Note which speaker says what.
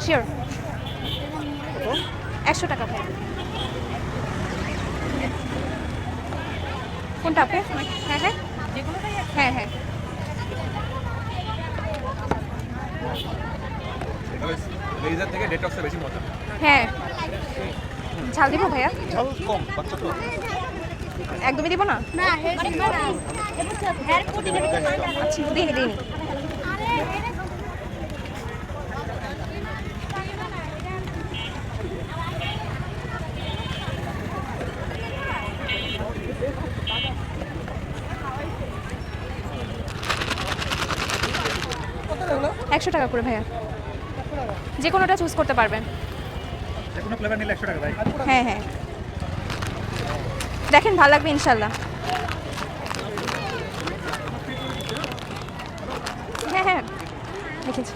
Speaker 1: Sure 100 টাকা ভাইয়া। কোনটা আপু? হ্যাঁ হ্যাঁ হ্যাঁ হ্যাঁ
Speaker 2: লেজার থেকে ডেটক্সটা বেশি মজা।
Speaker 1: হ্যাঁ ঝাল দিব ভাইয়া?
Speaker 2: ঝাল কম, বাচ্চা তো।
Speaker 1: একদমই দিব না? আচ্ছা দিইনি দিইনি।
Speaker 3: কত লাগলো?
Speaker 1: 100 টাকা করে ভাইয়া, যে কোনোটা চুজ করতে পারবেন।
Speaker 2: যে কোনো ফ্লেভার নিলে 100 টাকা ভাই।
Speaker 1: হ্যাঁ হ্যাঁ দেখেন ভালো লাগবে ইনশাল্লাহ। হ্যাঁ হ্যাঁ দেখেছি।